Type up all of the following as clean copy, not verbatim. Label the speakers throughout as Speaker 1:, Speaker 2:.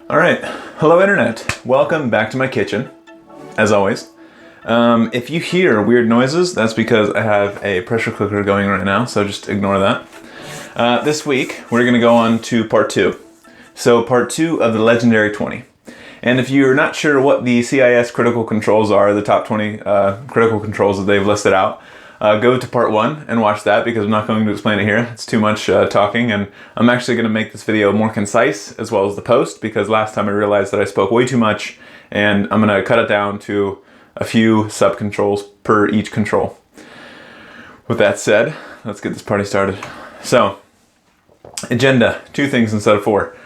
Speaker 1: All right, hello internet. Welcome back to my kitchen, as always. If you hear weird noises, that's because I have a pressure cooker going right now, so just ignore that. This week, we're gonna go on to part 2. So part 2 of the Legendary 20. And if you're not sure what the CIS critical controls are, the top 20 critical controls that they've listed out, go to part 1 and watch that because I'm not going to explain it here. It's too much talking, and I'm actually going to make this video more concise as well as the post because last time I realized that I spoke way too much, and I'm going to cut it down to a few sub-controls per each control. With that said, let's get this party started. So, agenda, 2 things instead of 4.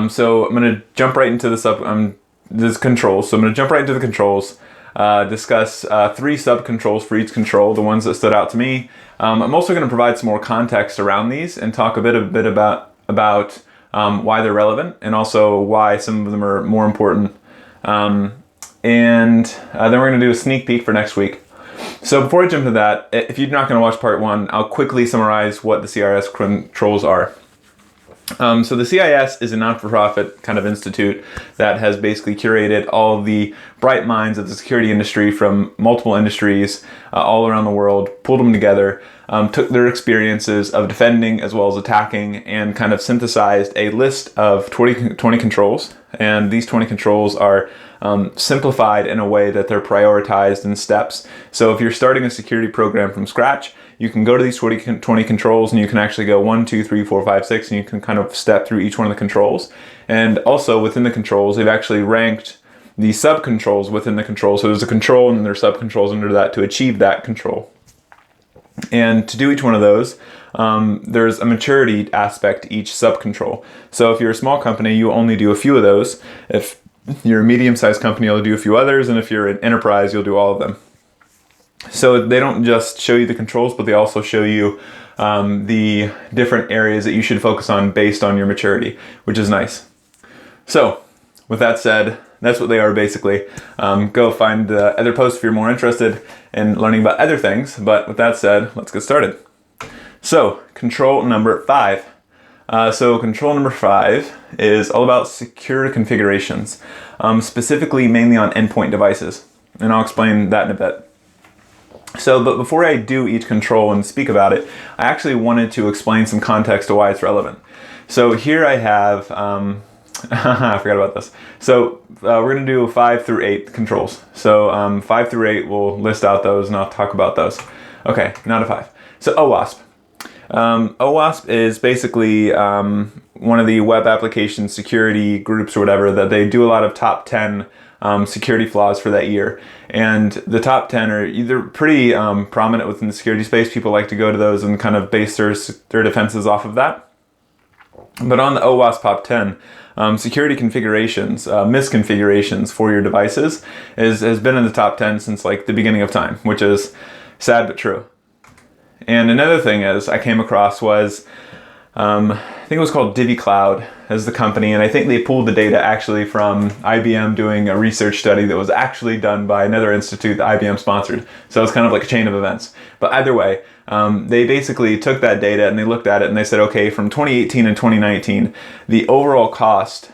Speaker 1: So I'm going to jump right into this controls. So I'm going to jump right into the controls. Discuss 3 sub-controls for each control, the ones that stood out to me. I'm also going to provide some more context around these and talk a bit about why they're relevant and also why some of them are more important. Then we're going to do a sneak peek for next week. So before I jump into that, if you're not going to watch part 1, I'll quickly summarize what the CIS controls are. So the CIS is a non-for-profit kind of institute that has basically curated all of the bright minds of the security industry from multiple industries all around the world, pulled them together, took their experiences of defending as well as attacking, and kind of synthesized a list of 20 controls. And these 20 controls are simplified in a way that they're prioritized in steps. So if you're starting a security program from scratch, you can go to these 20 controls and you can actually go 1, 2, 3, 4, 5, 6, and you can kind of step through each one of the controls. And also within the controls, they've actually ranked the sub-controls within the control. So there's a control and there's sub-controls under that to achieve that control. And to do each one of those, there's a maturity aspect to each sub-control. So if you're a small company, you only do a few of those. If you're a medium-sized company, you'll do a few others. And if you're an enterprise, you'll do all of them. So they don't just show you the controls, but they also show you the different areas that you should focus on based on your maturity, which is nice. So with that said, that's what they are basically. Go find the other posts if you're more interested in learning about other things. But with that said, let's get started. So control number 5. So control number 5 is all about secure configurations, specifically mainly on endpoint devices. And I'll explain that in a bit. So, but before I do each control and speak about it, I actually wanted to explain some context to why it's relevant. So here I have, I forgot about this. So we're going to do 5 through 8 controls. So 5 through 8, we'll list out those and I'll talk about those. Okay, now to 5. So OWASP. OWASP is basically one of the web application security groups or whatever that they do a lot of top 10 security flaws for that year. And the top 10 are either pretty prominent within the security space. People like to go to those and kind of base their defenses off of that. But on the OWASP top 10, security configurations, misconfigurations for your devices has been in the top 10 since like the beginning of time, which is sad but true. And another thing is I came across was, I think it was called Divi Cloud as the company, and I think they pulled the data actually from IBM doing a research study that was actually done by another institute that IBM sponsored. So it's kind of like a chain of events. But either way, they basically took that data and they looked at it and they said, okay, from 2018 and 2019, the overall cost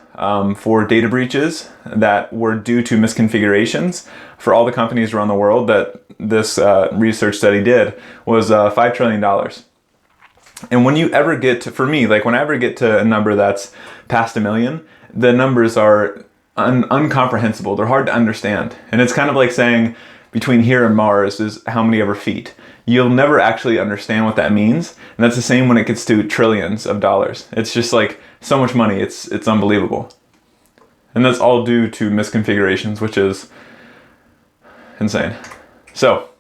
Speaker 1: for data breaches that were due to misconfigurations for all the companies around the world that this research study did was $5 trillion. And when you ever get to, for me, like when I ever get to a number that's past $1 million, the numbers are uncomprehensible. They're hard to understand. And it's kind of like saying between here and Mars is how many ever feet. You'll never actually understand what that means. And that's the same when it gets to trillions of dollars. It's just like so much money. It's unbelievable. And that's all due to misconfigurations, which is insane. So,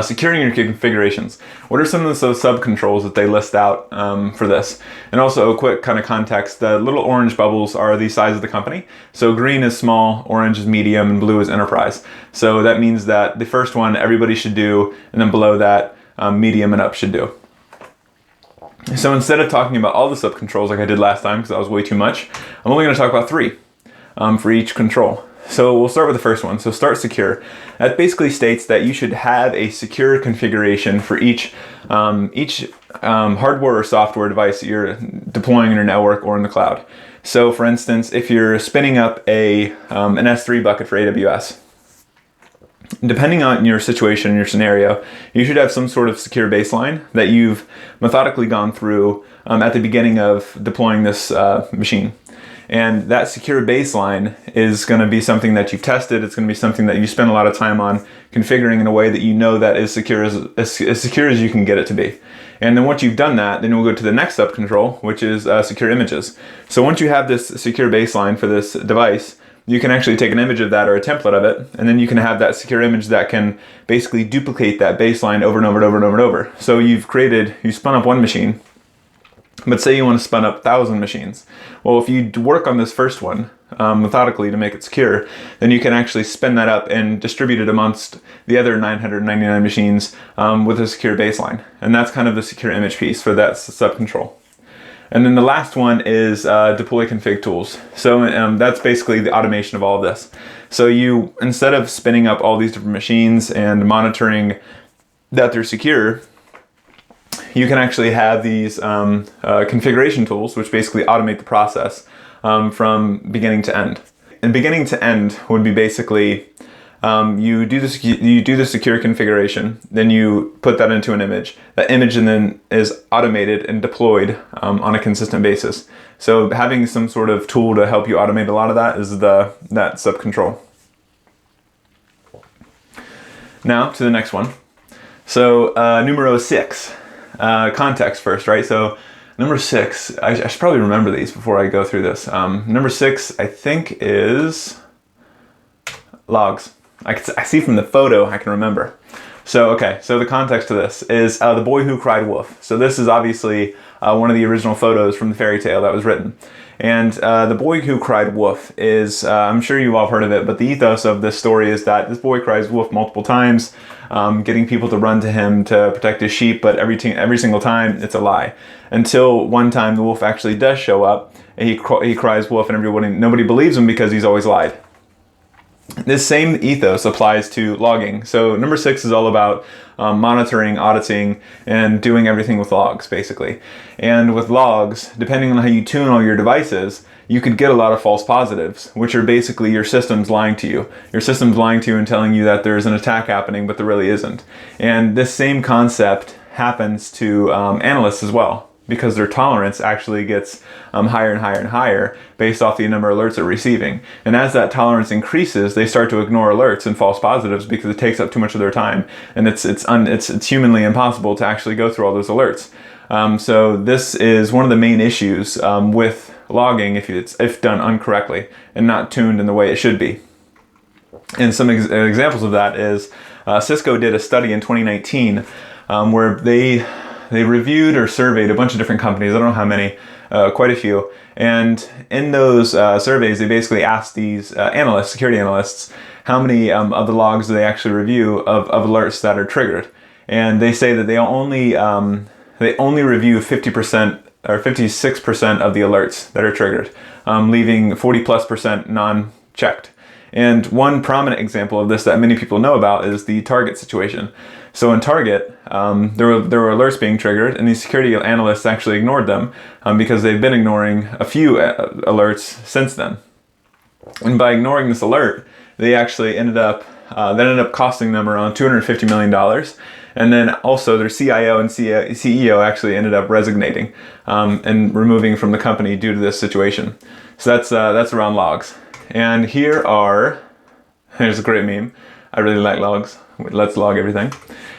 Speaker 1: securing your configurations. What are some of the sub-controls that they list out for this? And also a quick kind of context, the little orange bubbles are the size of the company. So green is small, orange is medium, and blue is enterprise. So that means that the first one everybody should do, and then below that, medium and up should do. So instead of talking about all the sub-controls like I did last time, because that was way too much, I'm only going to talk about 3 for each control. So we'll start with the first one. So start secure. That basically states that you should have a secure configuration for each hardware or software device that you're deploying in your network or in the cloud. So for instance, if you're spinning up an S3 bucket for AWS, depending on your situation, your scenario, you should have some sort of secure baseline that you've methodically gone through at the beginning of deploying this machine. And that secure baseline is going to be something that you've tested. It's going to be something that you spend a lot of time on configuring in a way that you know that is secure as secure as you can get it to be. And then once you've done that, then we'll go to the next subcontrol, which is secure images. So once you have this secure baseline for this device, you can actually take an image of that or a template of it, and then you can have that secure image that can basically duplicate that baseline over and over and over and over and over. So you spun up one machine, but say you want to spin up 1,000 machines. Well, if you work on this first one methodically to make it secure, then you can actually spin that up and distribute it amongst the other 999 machines with a secure baseline. And that's kind of the secure image piece for that subcontrol. And then the last one is deploy config tools. So that's basically the automation of all of this. So you, instead of spinning up all these different machines and monitoring that they're secure, you can actually have these configuration tools, which basically automate the process from beginning to end. And beginning to end would be basically you do the secure configuration, then you put that into an image. That image then is automated and deployed on a consistent basis. So having some sort of tool to help you automate a lot of that is that subcontrol. Now to the next one. So numero 6. Context first, right? So number 6, I should probably remember these before I go through this. Number 6, I think, is logs. I see from the photo, I can remember. So, okay, so the context to this is The Boy Who Cried Wolf. So this is obviously one of the original photos from the fairy tale that was written. And The Boy Who Cried Wolf is, I'm sure you've all heard of it, but the ethos of this story is that this boy cries wolf multiple times, getting people to run to him to protect his sheep, but every single time it's a lie. Until one time the wolf actually does show up, and he cries wolf, and nobody believes him because he's always lied. This same ethos applies to logging. So number 6 is all about monitoring, auditing, and doing everything with logs, basically. And with logs, depending on how you tune all your devices, you could get a lot of false positives, which are basically your system's lying to you. Your system's lying to you and telling you that there's an attack happening, but there really isn't. And this same concept happens to analysts as well, because their tolerance actually gets higher and higher and higher based off the number of alerts they're receiving. And as that tolerance increases, they start to ignore alerts and false positives because it takes up too much of their time, and it's humanly impossible to actually go through all those alerts. So this is one of the main issues with logging if done incorrectly and not tuned in the way it should be. And some examples of that is Cisco did a study in 2019 where they reviewed or surveyed a bunch of different companies. I don't know how many, quite a few. And in those surveys, they basically asked these security analysts, how many of the logs do they actually review of alerts that are triggered. And they say that they only review 50% or 56% of the alerts that are triggered, leaving 40+% non-checked. And one prominent example of this that many people know about is the Target situation. So in Target, there were alerts being triggered, and these security analysts actually ignored them because they've been ignoring a few alerts since then. And by ignoring this alert, they actually ended up costing them around $250 million. And then also their CIO and CEO actually ended up resignating and removing from the company due to this situation. So that's around logs. And here's a great meme. I really like logs. Let's log everything.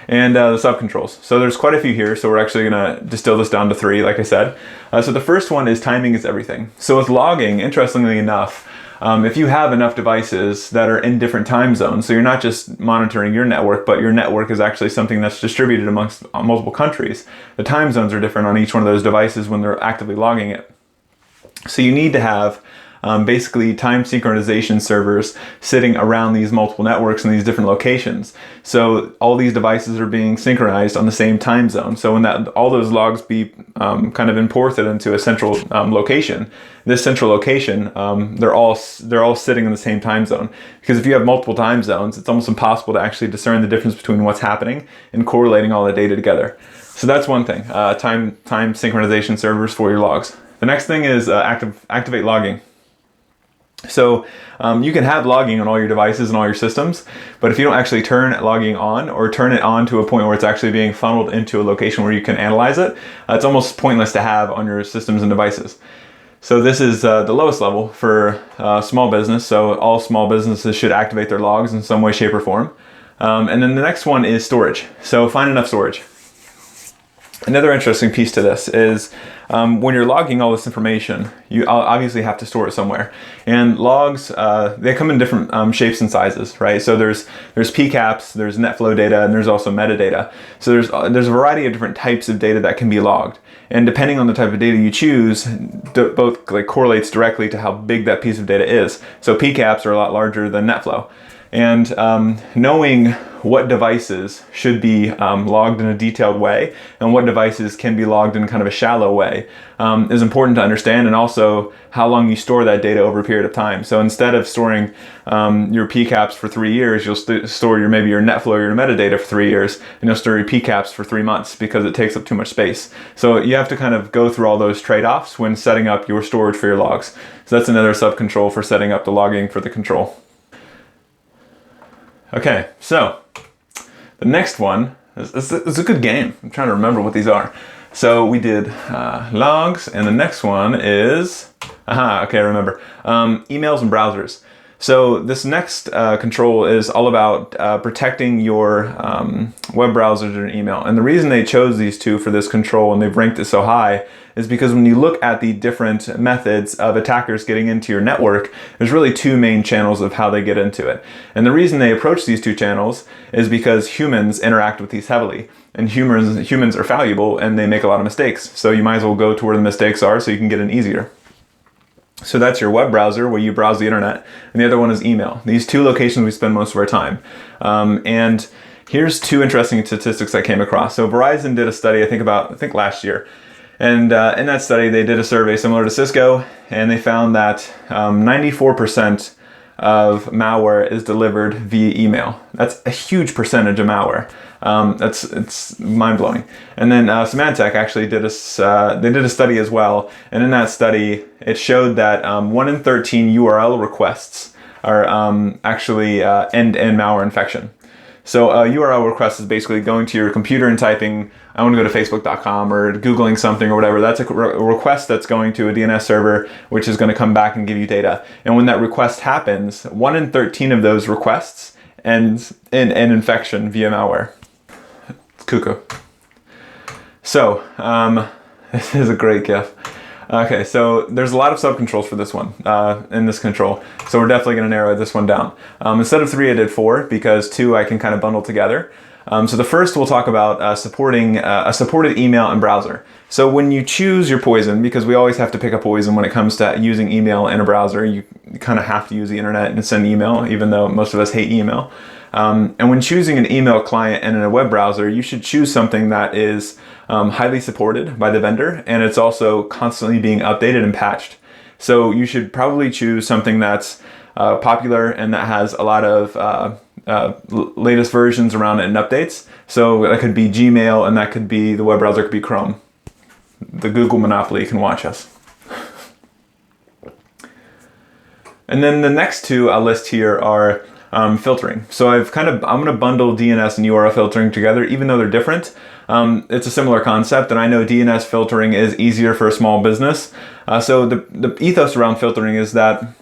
Speaker 1: And the subcontrols. So there's quite a few here, so we're actually going to distill this down to 3, like I said. So the first one is timing is everything. So with logging, interestingly enough, if you have enough devices that are in different time zones, so you're not just monitoring your network, but your network is actually something that's distributed amongst multiple countries, the time zones are different on each one of those devices when they're actively logging it. So you need to have basically time synchronization servers sitting around these multiple networks in these different locations. So all these devices are being synchronized on the same time zone. So when all those logs be kind of imported into a central location, this central location, they're all sitting in the same time zone. Because if you have multiple time zones, it's almost impossible to actually discern the difference between what's happening and correlating all the data together. So that's one thing, time synchronization servers for your logs. The next thing is activate logging. So you can have logging on all your devices and all your systems, but if you don't actually turn logging on or turn it on to a point where it's actually being funneled into a location where you can analyze it, it's almost pointless to have on your systems and devices. So this is the lowest level for small business, so all small businesses should activate their logs in some way, shape, or form. And then the next one is storage. So find enough storage. Another interesting piece to this is when you're logging all this information, you obviously have to store it somewhere. And logs, they come in different shapes and sizes, right? So there's PCAPs, there's NetFlow data, and there's also metadata. So there's a variety of different types of data that can be logged. And depending on the type of data you choose, both correlates directly to how big that piece of data is. So PCAPs are a lot larger than NetFlow. And knowing what devices should be logged in a detailed way and what devices can be logged in kind of a shallow way is important to understand, and also how long you store that data over a period of time. So instead of storing your PCAPs for 3 years, you'll store maybe your NetFlow or your metadata for 3 years, and you'll store your PCAPs for 3 months because it takes up too much space. So you have to kind of go through all those trade-offs when setting up your storage for your logs. So that's another subcontrol for setting up the logging for the control. Okay, so the next one is a good game. I'm trying to remember what these are. So we did logs, and the next one is, okay, I remember, emails and browsers. So this next control is all about protecting your web browsers and email. And the reason they chose these two for this control and they've ranked it so high is because when you look at the different methods of attackers getting into your network, there's really two main channels of how they get into it. And the reason they approach these two channels is because humans interact with these heavily. And humans are fallible and they make a lot of mistakes. So you might as well go to where the mistakes are so you can get in easier. So that's your web browser where you browse the internet, and the other one is email. These two locations we spend most of our time. And here's two interesting statistics I came across. So Verizon did a study, I think last year. And in that study, they did a survey similar to Cisco, and they found that 94% of malware is delivered via email. That's a huge percentage of malware. It's mind-blowing. And then Symantec actually did a study as well, and in that study, it showed that 1 in 13 URL requests are actually end-to-end malware infection. So a URL request is basically going to your computer and typing, I want to go to facebook.com, or Googling something or whatever. That's a request that's going to a DNS server, which is going to come back and give you data. And when that request happens, 1 in 13 of those requests ends in an infection via malware. It's cuckoo. So, this is a great GIF. Okay, so there's a lot of subcontrols for this one, in this control. So we're definitely going to narrow this one down. Instead of 3, I did 4 because 2 I can kind of bundle together. So the first we'll talk about supporting a supported email and browser. So when you choose your poison, because we always have to pick a poison when it comes to using email in a browser, you kind of have to use the internet and send email, even though most of us hate email. And when choosing an email client and in a web browser, you should choose something that is highly supported by the vendor, and it's also constantly being updated and patched. So you should probably choose something that's popular and that has a lot of latest versions around it and updates. So that could be Gmail, and that could be, the web browser could be Chrome. The Google monopoly can watch us. And then the next two I'll list here are filtering. So I'm going to bundle DNS and URL filtering together, even though they're different. It's a similar concept, and I know DNS filtering is easier for a small business. So the ethos around filtering is that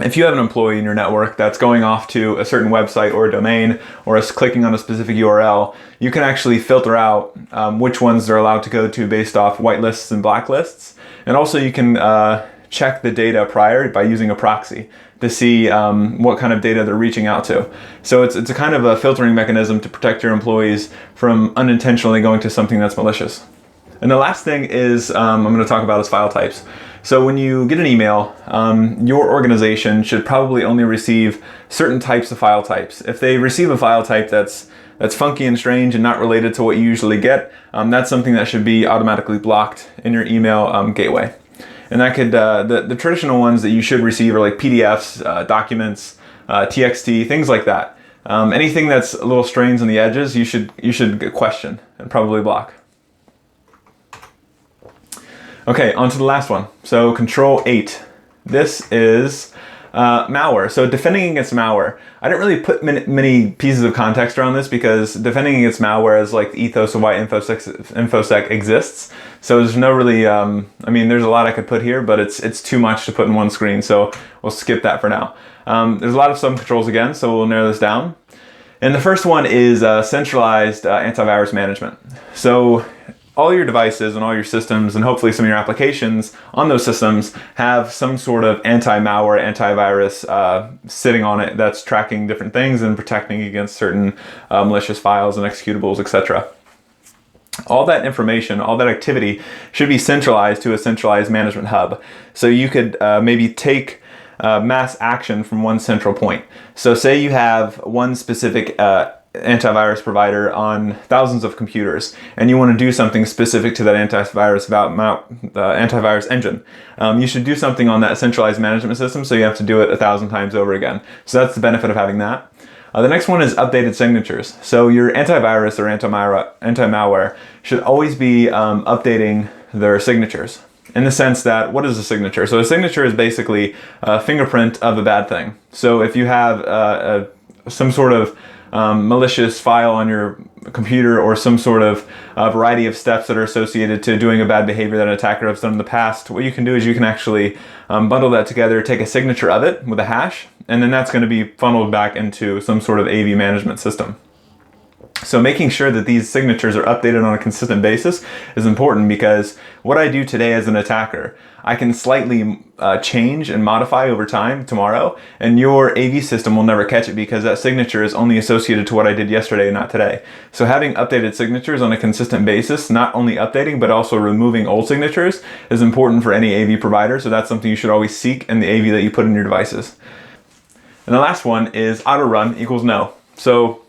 Speaker 1: if you have an employee in your network that's going off to a certain website or a domain, or is clicking on a specific URL, you can actually filter out which ones they're allowed to go to based off whitelists and blacklists. And also you can check the data prior by using a proxy to see what kind of data they're reaching out to. So it's a kind of a filtering mechanism to protect your employees from unintentionally going to something that's malicious. And the last thing is I'm going to talk about is file types. So when you get an email, your organization should probably only receive certain types of file types. If they receive a file type that's funky and strange and not related to what you usually get, that's something that should be automatically blocked in your email gateway. And that could, the traditional ones that you should receive are like PDFs, documents, TXT, things like that. Anything that's a little strange on the edges, you should question and probably block. Okay, on to the last one. So Control 8. This is malware. So defending against malware. I didn't really put many pieces of context around this because defending against malware is like the ethos of why InfoSec exists. So there's no really, I mean, there's a lot I could put here, but it's too much to put in one screen. So we'll skip that for now. There's a lot of subcontrols again, so we'll narrow this down. And the first one is centralized antivirus management. So all your devices and all your systems and hopefully some of your applications on those systems have some sort of anti-malware, antivirus sitting on it that's tracking different things and protecting against certain malicious files and executables, etc. All that information, all that activity should be centralized to a centralized management hub. So you could maybe take mass action from one central point. So say you have one specific antivirus provider on thousands of computers and you want to do something specific to that antivirus antivirus engine. You should do something on that centralized management system, so you have to do it 1,000 times over again. So that's the benefit of having that. The next one is updated signatures. So your antivirus or anti-malware should always be updating their signatures. In the sense that, what is a signature? So a signature is basically a fingerprint of a bad thing. So if you have some sort of malicious file on your computer or some sort of variety of steps that are associated to doing a bad behavior that an attacker has done in the past, what you can do is you can actually bundle that together, take a signature of it with a hash, and then that's going to be funneled back into some sort of AV management system. So making sure that these signatures are updated on a consistent basis is important, because what I do today as an attacker, I can slightly change and modify over time tomorrow, and your AV system will never catch it because that signature is only associated to what I did yesterday and not today. So having updated signatures on a consistent basis, not only updating but also removing old signatures, is important for any AV provider. So that's something you should always seek in the AV that you put in your devices. And the last one is auto run equals no. So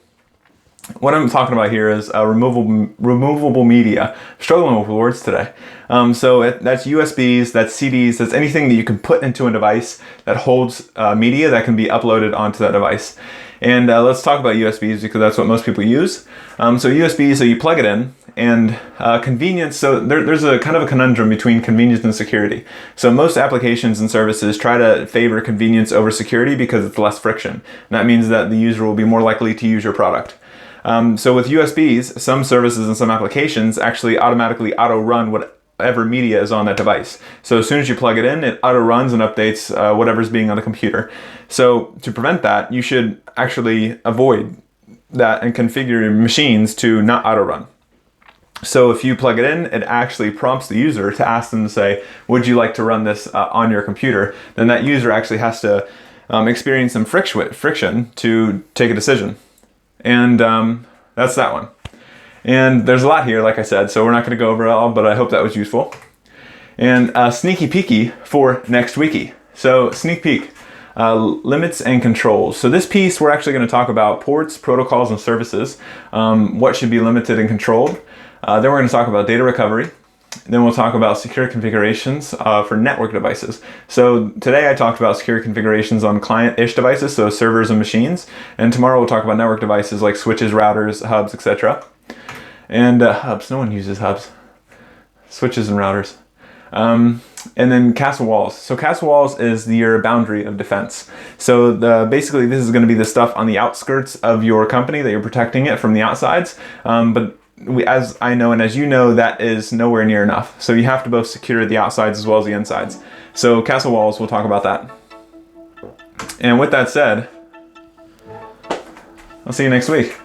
Speaker 1: what I'm talking about here is removable media. I'm struggling with words today. So that's USBs, that's CDs, that's anything that you can put into a device that holds media that can be uploaded onto that device. And let's talk about USBs because that's what most people use. So USB, so you plug it in, and convenience, so there's a kind of a conundrum between convenience and security. So most applications and services try to favor convenience over security because it's less friction. And that means that the user will be more likely to use your product. So with USBs, some services and some applications actually automatically auto-run whatever media is on that device. So as soon as you plug it in, it auto-runs and updates whatever's being on the computer. So to prevent that, you should actually avoid that and configure your machines to not auto-run. So if you plug it in, it actually prompts the user to ask them to say, would you like to run this on your computer? Then that user actually has to experience some friction to take a decision. And that's that one. And there's a lot here, like I said, so we're not going to go over it all, but I hope that was useful. And sneaky peeky for next wiki. So sneak peek, limits and controls. So this piece, we're actually going to talk about ports, protocols, and services, what should be limited and controlled. Then we're going to talk about data recovery. Then we'll talk about secure configurations for network devices. So today I talked about secure configurations on client-ish devices, so servers and machines. And tomorrow we'll talk about network devices like switches, routers, hubs, etc. And hubs, no one uses hubs. Switches and routers. And then castle walls. So castle walls is your boundary of defense. So basically this is going to be the stuff on the outskirts of your company that you're protecting it from the outsides. But as I know and as you know, that is nowhere near enough. So you have to both secure the outsides as well as the insides. So castle walls, we'll talk about that. And with that said, I'll see you next week.